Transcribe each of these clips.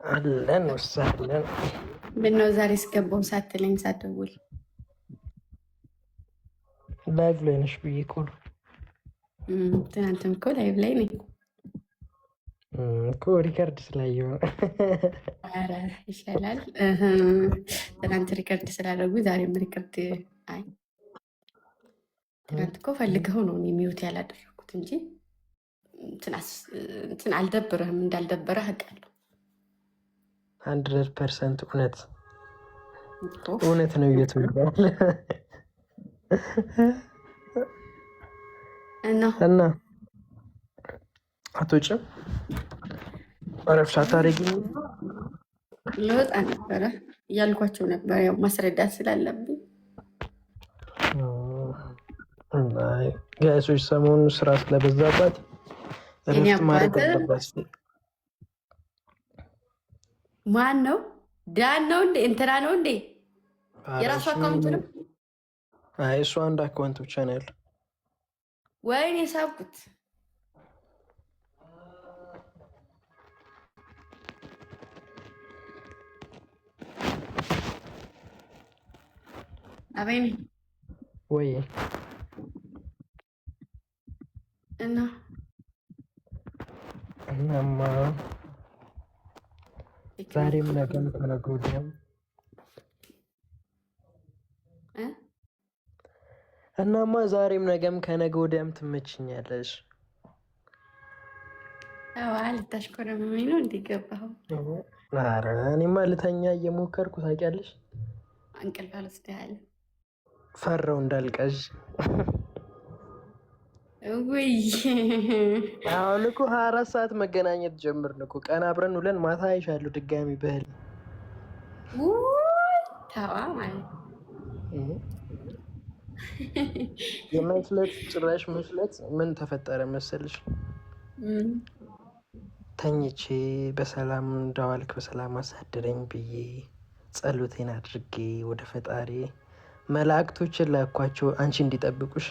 አለን ወሳለን ምነው ዛሬ እስገባው ሳትለኝ ሳትደውል ላይቭ ላይ ነሽ ብዬ እኮ ነው። ትናንትም እኮ ላይቭ ላይ ነኝ እኮ ሪከርድ ስላየው ነው። ኧረ ይሻላል። ትናንት ሪከርድ ስላደረጉ ዛሬም ሪከርድ። አይ ትናንት እኮ ፈልገው ነው ሚውት ያላደረኩት እንጂ እንትን አልደብረህም። እንዳልደበረህ አውቃለሁ። 100% እውነት እውነት ነው እየተባለ እና አትወጪም? እረፍት አታደርጊም? ልወጣ ነበረ እያልኳቸው ነበር፣ ያው ማስረዳት ስላለብኝ። ጋይሶች ሰሞኑን ስራ ስለበዛባት እረፍት ማድረግ አለባት። ማን ነው? ዳን ነው እንዴ? እንትና ነው እንዴ? የራሱ አካውንት ነው? አይ እሱ አንድ አካውንት ብቻ ነው ያለው። ወይኔ ሳብኩት። አቤኔ ወይ እናማ ዛሬም ነገም ከነገ ወዲያም እናማ ዛሬም ነገም ከነገ ወዲያም ትመችኛለሽ። ልታሽኮረመመኝ ነው እንዲገባው? ኧረ እኔማ ልተኛ እየሞከርኩ ታውቂያለሽ። እንቅልፍ አልወስድሃል። ፈራው እንዳልቀዥ። ውይ አሁን እኮ 24 ሰዓት መገናኘት ጀምርን እኮ። ቀን አብረን ውለን ማታ አይሻለሁ ድጋሚ በህልም። ተዋ ማለት የመፍለት ጭራሽ መፍለት ምን ተፈጠረ መሰልሽ? ተኝቼ በሰላም እንዳዋልክ በሰላም አሳድረኝ ብዬ ጸሎቴን አድርጌ ወደ ፈጣሪ መላእክቶችን ላኳቸው አንቺ እንዲጠብቁሽ።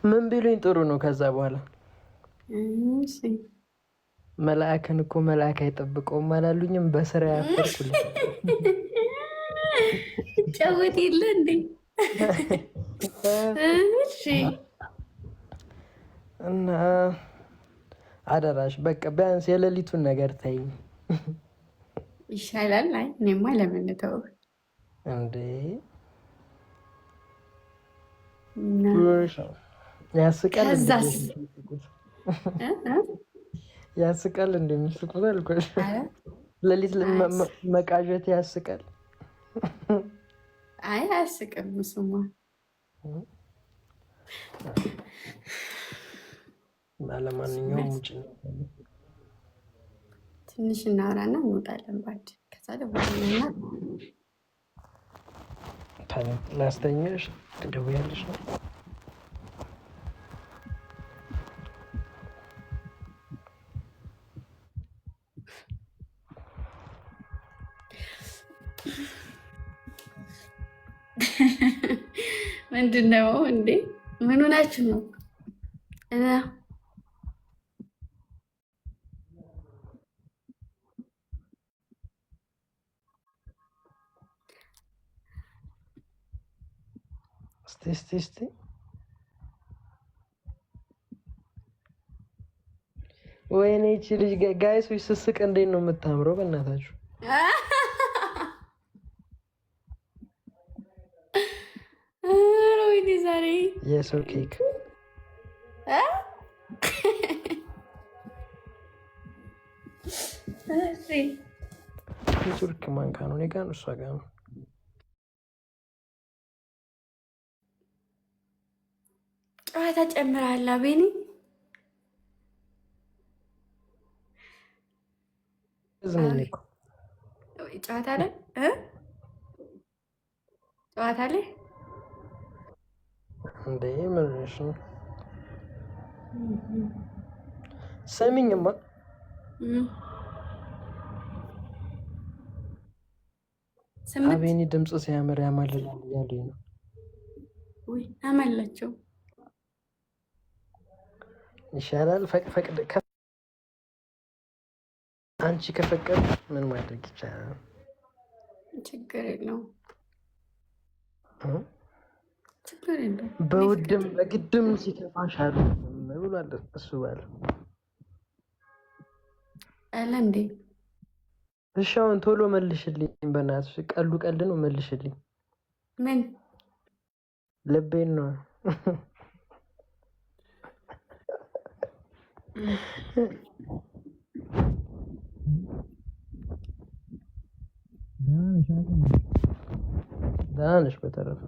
ምን ቢሉኝ ጥሩ ነው? ከዛ በኋላ መልአክን እኮ መልአክ አይጠብቀውም አላሉኝም? በስራ ያፈርኩልኝ ጨውት የለ እንዴ? እና አደራሽ በቃ ቢያንስ የሌሊቱን ነገር ተይኝ ይሻላል። አይ እኔማ ለምን ተው እንዴ? ያስቃል ያስቃል እንደሚስቁት አልኩሽ። ሌሊት መቃዠት ያስቃል። አይ አያስቅም እሱማ። ለማንኛውም ውጭ ትንሽ እናወራና እንወጣለን። ባድ ከዛ ደውልና ላስተኛሽ ትደውያለሽ ነው። ምንድን ነው እንዴ? ምን ሆናችሁ ነው? እስቲ ወይኔ ይቺ ልጅ ጋይሶች ስስቅ እንዴት ነው የምታምረው? በእናታችሁ ወይኔ ዛሬ የሰው ኬክ ቱርክ ማንካ ነው? እኔ ጋር ነው እሷ ጋር ነው። ጨዋታ ጨምራላ ቤኒ ጨዋታ ላይ ጨዋታ ላይ እንዴ ምንሽ ነው? ሰሚኝማ አቤኒ ድምፅ ሲያምር ያማልላል እያሉኝ ነው። ውይ አማላቸው ይሻላል ፈቅድ አንቺ ከፈቀድ ምን ማድረግ ይቻላል? ችግር የለውም። ችግር የለውም። በውድም በግድም ሲከፋሽ አሉ ብሏል እሱ ባለ አለ እንዴ። እሺ አሁን ቶሎ መልሽልኝ በእናትሽ። ቀሉ ቀልድ ነው፣ መልሽልኝ። ምን ልቤን ነው። ደህና ነሽ? በተረፈ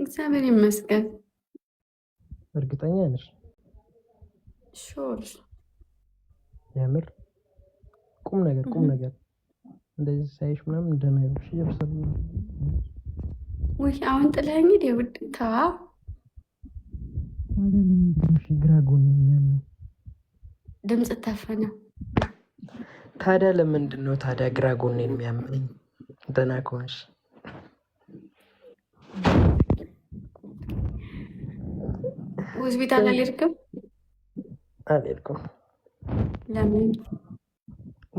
እግዚአብሔር ይመስገን። እርግጠኛ ነሽ? ሹር የምር ቁም ነገር እንደዚህ ሳይሽ ምናምን እንደነገርሽ እየበሰሉ ነው። ውይ አሁን ጥለኸኝ ሂድ የውድ ተው። ግራ ጎን የሚያመኝ ድምፅ ታፈነ። ታዲያ ለምንድን ነው ታዲያ ግራ ጎን የሚያመኝ? ደህና ከሆንሽ ሆስፒታል አልሄድክም? አልሄድኩም። ለምን?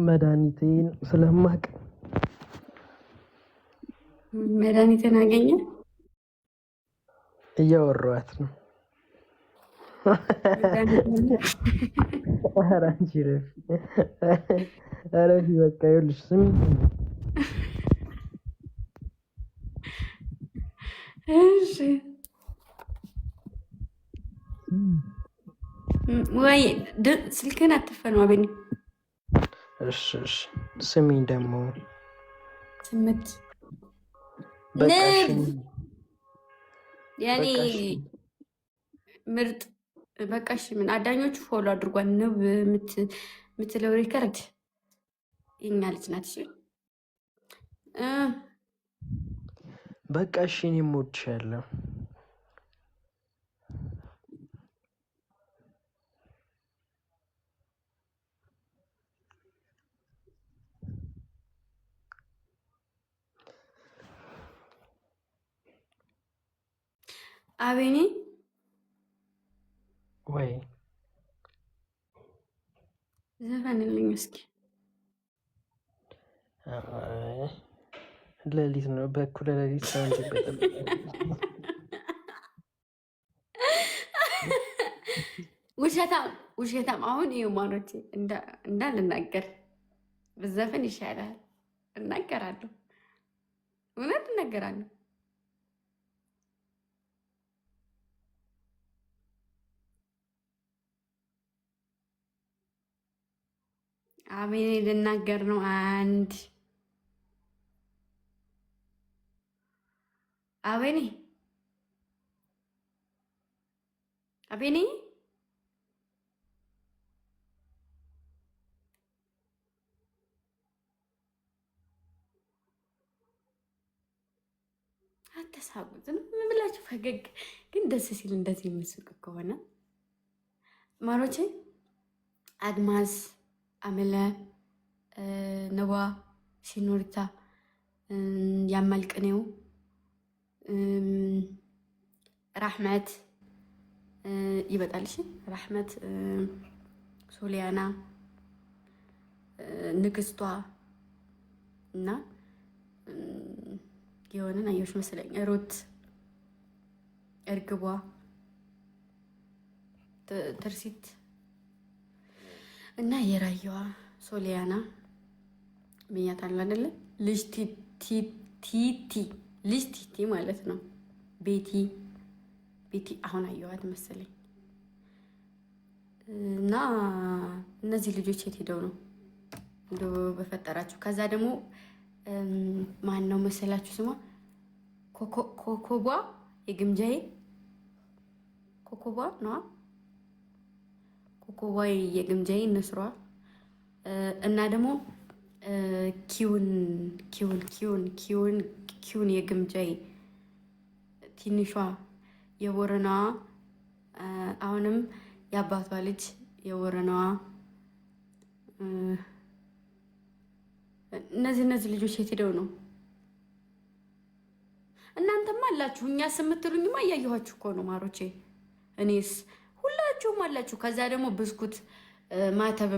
መድኃኒቴን ስለማቅ። መድኃኒትን አገኘ? እያወራኋት ነው። ኧረ አንቺ እረፊ በቃ። ይኸውልሽ ስሚ ወይ ስልክህን አትፈነው አቤኔ። እሺ ስሚኝ ደግሞ ስምት ያኔ ምርጥ በቃሽ። ምን አዳኞቹ ፎሎ አድርጓል። ንብ የምትለው ሪከርድ የኛ ልጅ ናት። እሺ በቃ እሺ፣ እኔም እወድሻለሁ። አቤኔ ወይ ዘፈንልኝ እስኪ። ሌሊት ነው፣ በኩለ ሌሊት ሰው እንዲበጠበጥ ውሸታም። አሁን ማኖቼ እንዳልናገር ብዘፈን ይሻላል። እናገራለሁ፣ እውነት እናገራለሁ። አቤኔ ልናገር ነው። አንድ አቤኔ አትሳቁ፣ ዝም ብላችሁ ፈገግ። ግን ደስ ሲል እንደዚህ የምስቅ ከሆነ ማሮቼ አድማስ አመለ ነዋ ሲኖሪታ ያማልቅኔው ራሕመት ይበጣልሽ። ራሕመት ሶሊያና ንግስቷ እና የሆነን አየሽ መስለኝ ሩት እርግቧ ትርሲት እና የራየዋ ሶሊያና ብያታለሁ አይደለ? ልጅ ቲቲ ልጅ ቲቲ ማለት ነው። ቤቲ አሁን አየዋት መሰለኝ። እና እነዚህ ልጆች የት ሄደው ነው እንደው በፈጠራችሁ? ከዛ ደግሞ ማን ነው መሰላችሁ ስሟ? ኮኮቧ የግምጃዬ ኮኮቧ ነዋ። ኮኮቧ የግምጃዬ እነስሯ እና ደግሞ ኪውን የግምጃዬ ትንሿ የቦረናዋ አሁንም የአባቷ ልጅ የቦረናዋ እነዚህ ልጆች የት ሄደው ነው? እናንተማ አላችሁ፣ እኛ ስምትሉኝማ እያየኋችሁ እኮ ነው ማሮቼ። እኔስ ሁላችሁም አላችሁ። ከዛ ደግሞ ብስኩት ማተብ